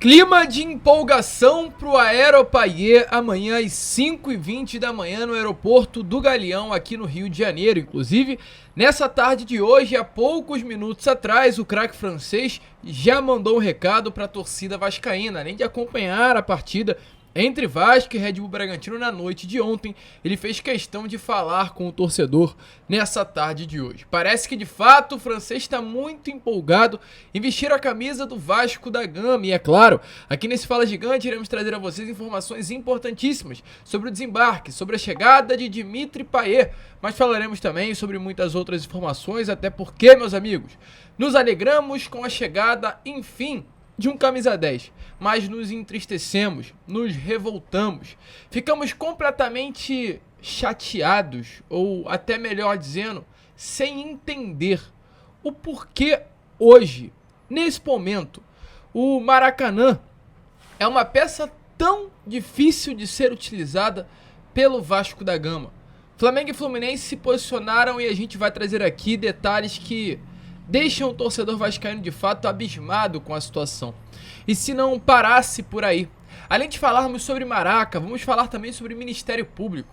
Clima de empolgação pro Aeropaillé amanhã às 5h20 da manhã no aeroporto do Galeão aqui no Rio de Janeiro. Inclusive, nessa tarde de hoje, há poucos minutos atrás, o craque francês já mandou um recado para a torcida vascaína. Além de acompanhar a partida entre Vasco e Red Bull Bragantino na noite de ontem, ele fez questão de falar com o torcedor nessa tarde de hoje. Parece que de fato o francês está muito empolgado em vestir a camisa do Vasco da Gama. E é claro, aqui nesse Fala Gigante iremos trazer a vocês informações importantíssimas sobre o desembarque, sobre a chegada de Dimitri Payet, mas falaremos também sobre muitas outras informações, até porque, meus amigos, nos alegramos com a chegada, enfim, de um camisa 10, mas nos entristecemos, nos revoltamos, ficamos completamente chateados, ou até melhor dizendo, sem entender o porquê hoje, nesse momento, o Maracanã é uma peça tão difícil de ser utilizada pelo Vasco da Gama. Flamengo e Fluminense se posicionaram e a gente vai trazer aqui detalhes que deixam o torcedor vascaíno de fato abismado com a situação. E se não parasse por aí? Além de falarmos sobre Maraca, vamos falar também sobre Ministério Público.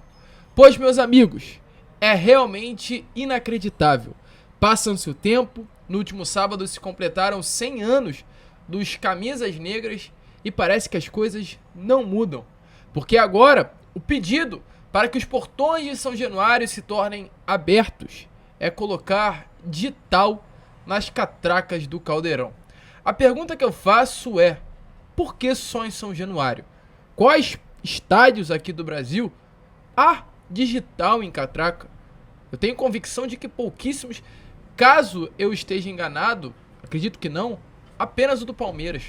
Pois, meus amigos, é realmente inacreditável. Passa-se o tempo, no último sábado se completaram 100 anos dos Camisas Negras e parece que as coisas não mudam. Porque agora, o pedido para que os portões de São Januário se tornem abertos é colocar digital nas catracas do Caldeirão. A pergunta que eu faço é: por que só em São Januário? Quais estádios aqui do Brasil há digital em catraca? Eu tenho convicção de que pouquíssimos. Caso eu esteja enganado, acredito que não, apenas o do Palmeiras.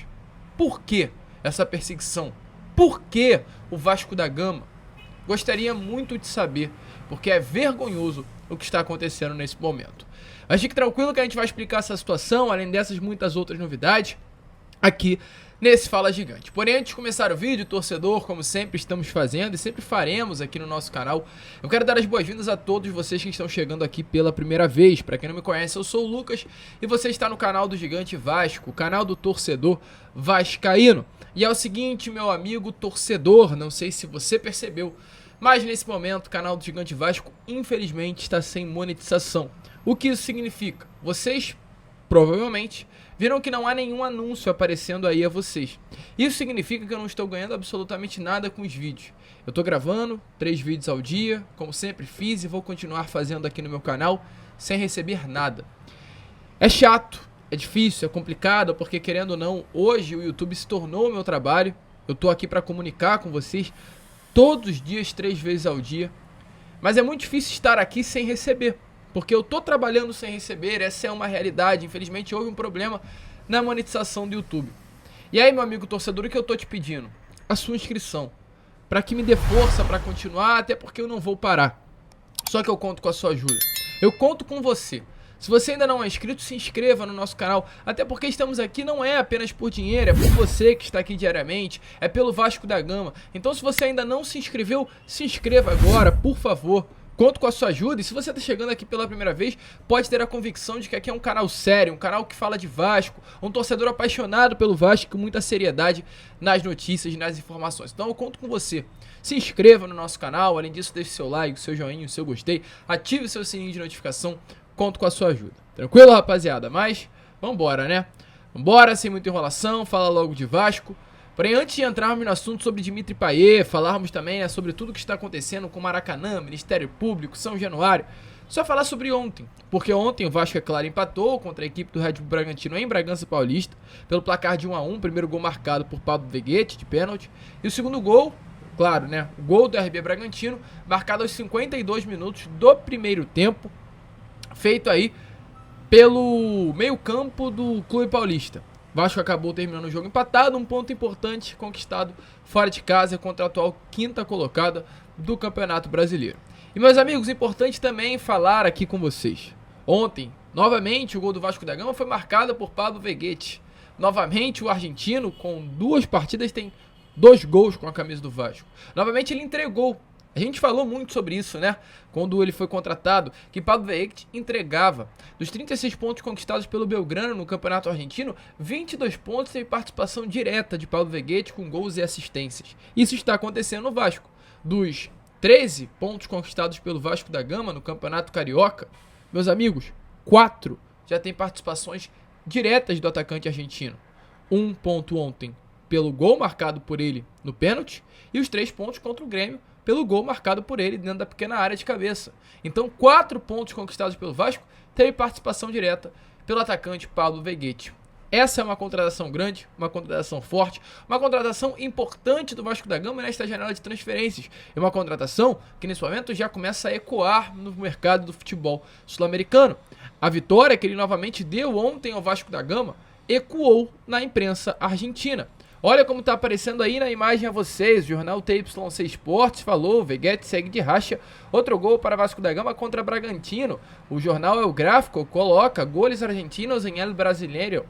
Por que essa perseguição? Por que o Vasco da Gama? Gostaria muito de saber, porque é vergonhoso o que está acontecendo nesse momento. Mas fique tranquilo que a gente vai explicar essa situação, além dessas muitas outras novidades, aqui nesse Fala Gigante. Porém, antes de começar o vídeo, torcedor, como sempre estamos fazendo e sempre faremos aqui no nosso canal, eu quero dar as boas-vindas a todos vocês que estão chegando aqui pela primeira vez. Para quem não me conhece, eu sou o Lucas e você está no canal do Gigante Vasco, o canal do torcedor vascaíno. E é o seguinte, meu amigo torcedor, não sei se você percebeu, mas nesse momento o canal do Gigante Vasco infelizmente está sem monetização. O que isso significa? Vocês provavelmente viram que não há nenhum anúncio aparecendo aí a vocês. Isso significa que eu não estou ganhando absolutamente nada com os vídeos. Eu estou gravando 3 vídeos ao dia, como sempre fiz e vou continuar fazendo aqui no meu canal sem receber nada. É chato, é difícil, é complicado, porque querendo ou não, hoje o YouTube se tornou o meu trabalho. Eu estou aqui para comunicar com vocês todos os dias, 3 vezes ao dia. Mas é muito difícil estar aqui sem receber, porque eu tô trabalhando sem receber, essa é uma realidade. Infelizmente houve um problema na monetização do YouTube. E aí, meu amigo torcedor, o que eu tô te pedindo? A sua inscrição, para que me dê força para continuar, até porque eu não vou parar. Só que eu conto com a sua ajuda. Eu conto com você. Se você ainda não é inscrito, se inscreva no nosso canal, até porque estamos aqui não é apenas por dinheiro, é por você que está aqui diariamente, é pelo Vasco da Gama. Então se você ainda não se inscreveu, se inscreva agora, por favor. Conto com a sua ajuda e se você está chegando aqui pela primeira vez, pode ter a convicção de que aqui é um canal sério, um canal que fala de Vasco, um torcedor apaixonado pelo Vasco com muita seriedade nas notícias e nas informações. Então eu conto com você. Se inscreva no nosso canal, além disso deixe seu like, seu joinha, seu gostei, ative o seu sininho de notificação, conto com a sua ajuda. Tranquilo, rapaziada? Mas vambora, né? Vambora, sem muita enrolação, fala logo de Vasco. Porém, antes de entrarmos no assunto sobre Dimitri Payet, falarmos também, né, sobre tudo que está acontecendo com Maracanã, Ministério Público, São Januário, só falar sobre ontem. Porque ontem o Vasco, é claro, empatou contra a equipe do Red Bull Bragantino em Bragança Paulista, pelo placar de 1-1, primeiro gol marcado por Pablo Veguete, de pênalti, e o segundo gol, claro, né, o gol do RB Bragantino, marcado aos 52 minutos do primeiro tempo, feito aí pelo meio-campo do Clube Paulista. Vasco acabou terminando o jogo empatado, um ponto importante conquistado fora de casa contra a atual 5ª colocada do Campeonato Brasileiro. E meus amigos, importante também falar aqui com vocês. Ontem, novamente, o gol do Vasco da Gama foi marcado por Pablo Veguete. Novamente, o argentino, com 2 partidas, tem 2 gols com a camisa do Vasco. Novamente, ele entregou A gente falou muito sobre isso, né? Quando ele foi contratado, que Pablo Veguete entregava. Dos 36 pontos conquistados pelo Belgrano no Campeonato Argentino, 22 pontos teve participação direta de Pablo Veguete com gols e assistências. Isso está acontecendo no Vasco. Dos 13 pontos conquistados pelo Vasco da Gama no Campeonato Carioca, meus amigos, 4 já tem participações diretas do atacante argentino. 1 ponto ontem pelo gol marcado por ele no pênalti e os 3 pontos contra o Grêmio pelo gol marcado por ele dentro da pequena área de cabeça. Então, 4 pontos conquistados pelo Vasco teve participação direta pelo atacante Pablo Veguete. Essa é uma contratação grande, uma contratação forte, uma contratação importante do Vasco da Gama nesta janela de transferências. É uma contratação que nesse momento já começa a ecoar no mercado do futebol sul-americano. A vitória que ele novamente deu ontem ao Vasco da Gama ecoou na imprensa argentina. Olha como está aparecendo aí na imagem a vocês. O jornal TYC Sports falou: Veguete segue de racha. Outro gol para Vasco da Gama contra Bragantino. O jornal El Gráfico coloca goles argentinos em El Brasileiro.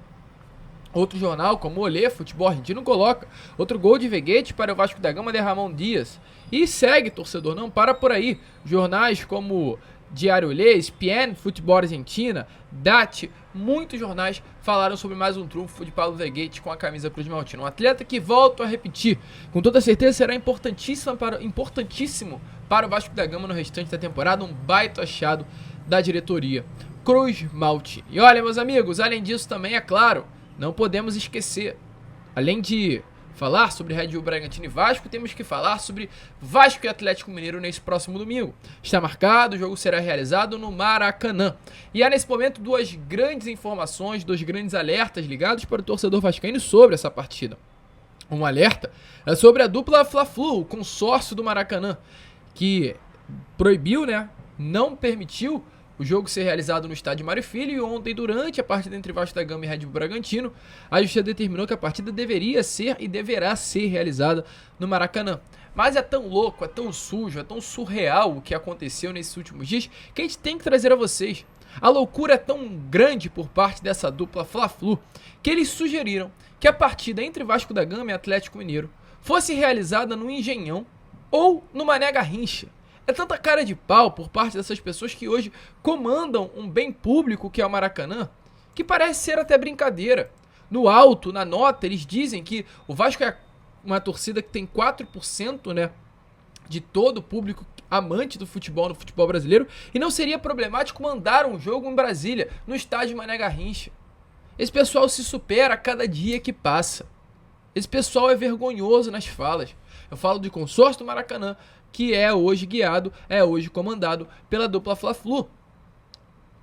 Outro jornal, como Olé, Futebol Argentino, coloca outro gol de Veguete para o Vasco da Gama de Ramon Dias. E segue, torcedor, não para por aí. Jornais como Diário Olé, ESPN, Futebol Argentina, DAT, muitos jornais falaram sobre mais um trunfo de Pablo Veguete com a camisa Cruz Maltina. Um atleta que, volto a repetir, com toda certeza será importantíssimo para o Vasco da Gama no restante da temporada. Um baita achado da diretoria Cruz Maltina. E olha, meus amigos, além disso também, é claro, não podemos esquecer, além de falar sobre Red Bull Bragantino e Vasco, temos que falar sobre Vasco e Atlético Mineiro nesse próximo domingo. Está marcado, o jogo será realizado no Maracanã. E há nesse momento duas grandes informações, dois grandes alertas ligados para o torcedor vascaíno sobre essa partida. Um alerta é sobre a dupla Fla-Flu, o consórcio do Maracanã, que proibiu, não permitiu o jogo ser realizado no estádio Mário Filho, e ontem, durante a partida entre Vasco da Gama e Red Bull Bragantino, a justiça determinou que a partida deveria ser e deverá ser realizada no Maracanã. Mas é tão louco, é tão sujo, é tão surreal o que aconteceu nesses últimos dias, que a gente tem que trazer a vocês. A loucura é tão grande por parte dessa dupla Fla-Flu, que eles sugeriram que a partida entre Vasco da Gama e Atlético Mineiro fosse realizada no Engenhão ou no Mané Garrincha. É tanta cara de pau por parte dessas pessoas que hoje comandam um bem público que é o Maracanã, que parece ser até brincadeira. No alto, na nota, eles dizem que o Vasco é uma torcida que tem 4%, de todo o público amante do futebol no futebol brasileiro, e não seria problemático mandar um jogo em Brasília, no estádio Mané Garrincha. Esse pessoal se supera a cada dia que passa. Esse pessoal é vergonhoso nas falas. Eu falo de consórcio do Maracanã, que é hoje guiado, é hoje comandado pela dupla Fla-Flu.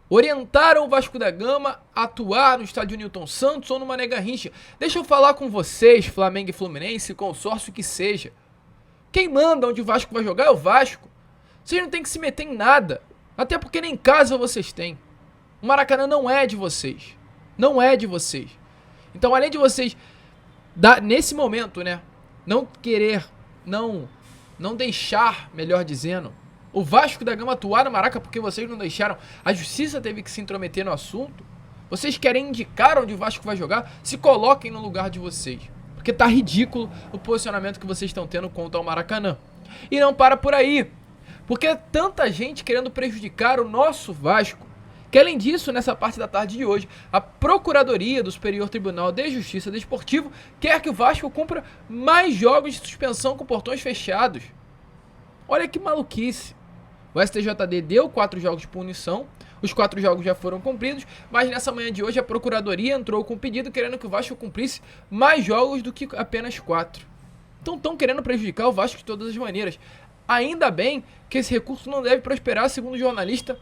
Orientaram o Vasco da Gama a atuar no estádio Newton Santos ou no Mané Garrincha. Deixa eu falar com vocês, Flamengo e Fluminense, consórcio que seja. Quem manda onde o Vasco vai jogar é o Vasco. Vocês não tem que se meter em nada, até porque nem casa vocês têm. O Maracanã não é de vocês. Não é de vocês. Então, além de vocês, nesse momento, não querer, não deixar, melhor dizendo, o Vasco da Gama atuar no Maraca porque vocês não deixaram, a justiça teve que se intrometer no assunto. Vocês querem indicar onde o Vasco vai jogar? Se coloquem no lugar de vocês, porque tá ridículo o posicionamento que vocês estão tendo contra o Maracanã. E não para por aí, porque é tanta gente querendo prejudicar o nosso Vasco, que além disso, nessa parte da tarde de hoje, a Procuradoria do Superior Tribunal de Justiça Desportivo quer que o Vasco cumpra mais jogos de suspensão com portões fechados. Olha que maluquice. O STJD deu 4 jogos de punição, os 4 jogos já foram cumpridos, mas nessa manhã de hoje a Procuradoria entrou com um pedido querendo que o Vasco cumprisse mais jogos do que apenas 4. Então estão querendo prejudicar o Vasco de todas as maneiras. Ainda bem que esse recurso não deve prosperar, segundo o jornalista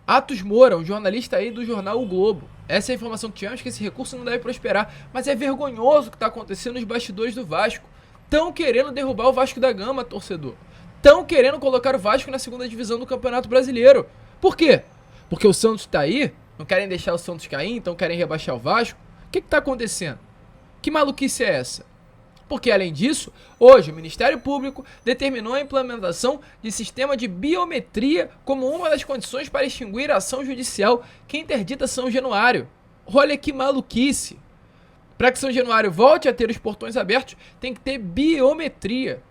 Atos Moura, um jornalista aí do jornal O Globo. Essa é a informação que tivemos, que esse recurso não deve prosperar. Mas é vergonhoso o que está acontecendo nos bastidores do Vasco. Estão querendo derrubar o Vasco da Gama, torcedor. Estão querendo colocar o Vasco na segunda divisão do Campeonato Brasileiro. Por quê? Porque o Santos está aí? Não querem deixar o Santos cair, então querem rebaixar o Vasco? O que está acontecendo? Que maluquice é essa? Porque, além disso, hoje o Ministério Público determinou a implementação de sistema de biometria como uma das condições para extinguir a ação judicial que interdita São Januário. Olha que maluquice! Para que São Januário volte a ter os portões abertos, tem que ter biometria.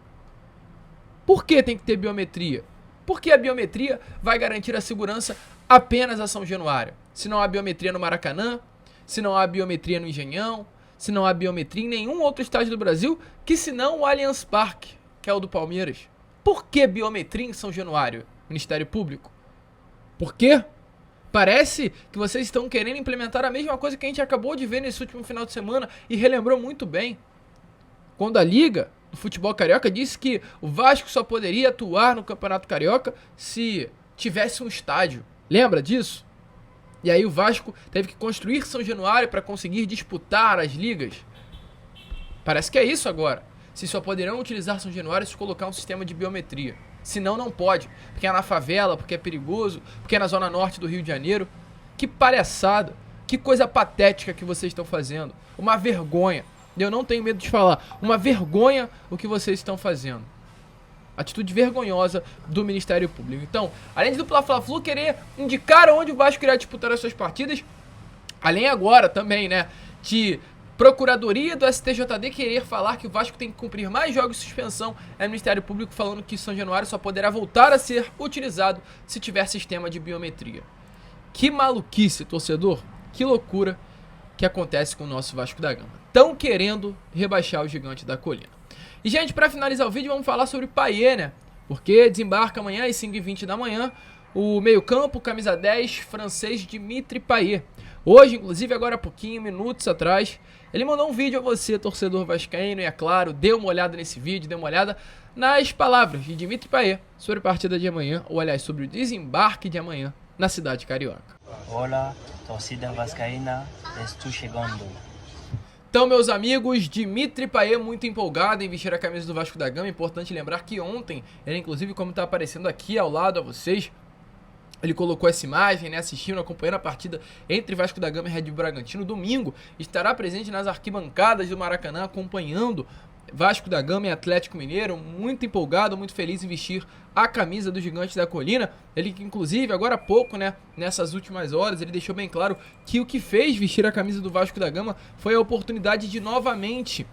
Por que tem que ter biometria? Porque a biometria vai garantir a segurança apenas a São Januário. Se não há biometria no Maracanã, se não há biometria no Engenhão, se não há biometria em nenhum outro estádio do Brasil, que senão o Allianz Parque, que é o do Palmeiras. Por que biometria em São Januário, Ministério Público? Por quê? Parece que vocês estão querendo implementar a mesma coisa que a gente acabou de ver nesse último final de semana e relembrou muito bem. Quando a Liga do Futebol Carioca disse que o Vasco só poderia atuar no Campeonato Carioca se tivesse um estádio. Lembra disso? E aí o Vasco teve que construir São Januário para conseguir disputar as ligas. Parece que é isso agora. Se só poderão utilizar São Januário se colocar um sistema de biometria. Senão não pode, porque é na favela, porque é perigoso, porque é na zona norte do Rio de Janeiro. Que palhaçada, que coisa patética que vocês estão fazendo. Uma vergonha. Eu não tenho medo de falar. Uma vergonha o que vocês estão fazendo. Atitude vergonhosa do Ministério Público. Então, além do Fla-Flu querer indicar onde o Vasco irá disputar as suas partidas, além agora também, né, de Procuradoria do STJD querer falar que o Vasco tem que cumprir mais jogos de suspensão, é o Ministério Público falando que São Januário só poderá voltar a ser utilizado se tiver sistema de biometria. Que maluquice, torcedor. Que loucura que acontece com o nosso Vasco da Gama. Tão querendo rebaixar o Gigante da Colina. E, gente, pra finalizar o vídeo, vamos falar sobre o Payet, né? Porque desembarca amanhã às 5h20 da manhã o meio-campo, camisa 10, francês Dimitri Payet. Hoje, inclusive, agora há pouquinho, minutos atrás, ele mandou um vídeo a você, torcedor vascaíno, e é claro, dê uma olhada nesse vídeo, dê uma olhada nas palavras de Dimitri Payet sobre a partida de amanhã, ou aliás, sobre o desembarque de amanhã na cidade carioca. Olá, torcida vascaína, estou chegando. Então, meus amigos, Dimitri Payet muito empolgado em vestir a camisa do Vasco da Gama. Importante lembrar que ontem, ele inclusive, como está aparecendo aqui ao lado a vocês, ele colocou essa imagem, né, assistindo, acompanhando a partida entre Vasco da Gama e Red Bull Bragantino. Domingo estará presente nas arquibancadas do Maracanã, acompanhando Vasco da Gama e Atlético Mineiro, muito empolgado, muito feliz em vestir a camisa do Gigante da Colina. Ele que, inclusive, agora há pouco, né, nessas últimas horas, ele deixou bem claro que o que fez vestir a camisa do Vasco da Gama foi a oportunidade de novamente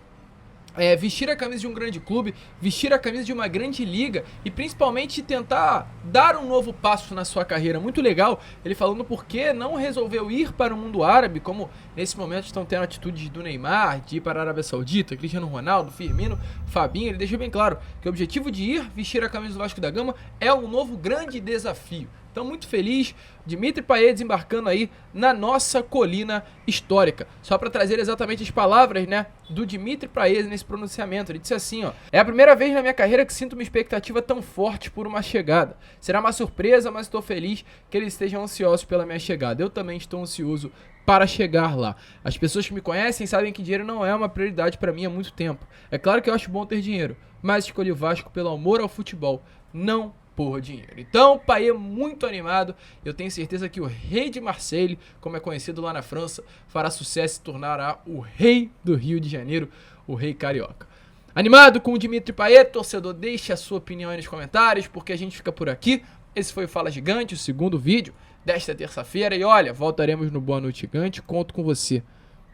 vestir a camisa de um grande clube, vestir a camisa de uma grande liga e principalmente tentar dar um novo passo na sua carreira. Muito legal ele falando por que não resolveu ir para o mundo árabe, como nesse momento estão tendo atitudes do Neymar, de ir para a Arábia Saudita, Cristiano Ronaldo, Firmino, Fabinho. Ele deixou bem claro que o objetivo de ir vestir a camisa do Vasco da Gama é um novo grande desafio. Então, muito feliz, Dimitri Payet desembarcando aí na nossa colina histórica. Só para trazer exatamente as palavras, né, do Dimitri Payet nesse pronunciamento. Ele disse assim, ó: é a primeira vez na minha carreira que sinto uma expectativa tão forte por uma chegada. Será uma surpresa, mas estou feliz que eles estejam ansiosos pela minha chegada. Eu também estou ansioso para chegar lá. As pessoas que me conhecem sabem que dinheiro não é uma prioridade para mim há muito tempo. É claro que eu acho bom ter dinheiro, mas escolhi o Vasco pelo amor ao futebol, não por dinheiro. Então, Payet muito animado. Eu tenho certeza que o rei de Marseille, como é conhecido lá na França, fará sucesso e se tornará o rei do Rio de Janeiro, o rei carioca. Animado com o Dimitri Payet, torcedor, deixe a sua opinião aí nos comentários, porque a gente fica por aqui. Esse foi o Fala Gigante, o segundo vídeo desta terça-feira. E olha, voltaremos no Boa Noite Gigante. Conto com você.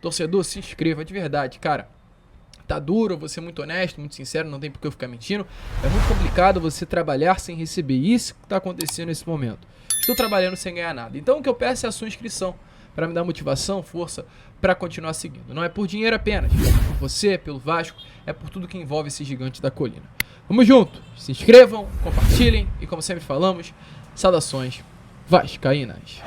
Torcedor, se inscreva de verdade, cara. Tá duro, vou ser muito honesto, muito sincero, não tem por que eu ficar mentindo. É muito complicado você trabalhar sem receber. Isso que tá acontecendo nesse momento. Estou trabalhando sem ganhar nada. Então o que eu peço é a sua inscrição, para me dar motivação, força, para continuar seguindo. Não é por dinheiro apenas, é por você, pelo Vasco, é por tudo que envolve esse Gigante da Colina. Vamos junto, se inscrevam, compartilhem e, como sempre falamos, saudações vascaínas.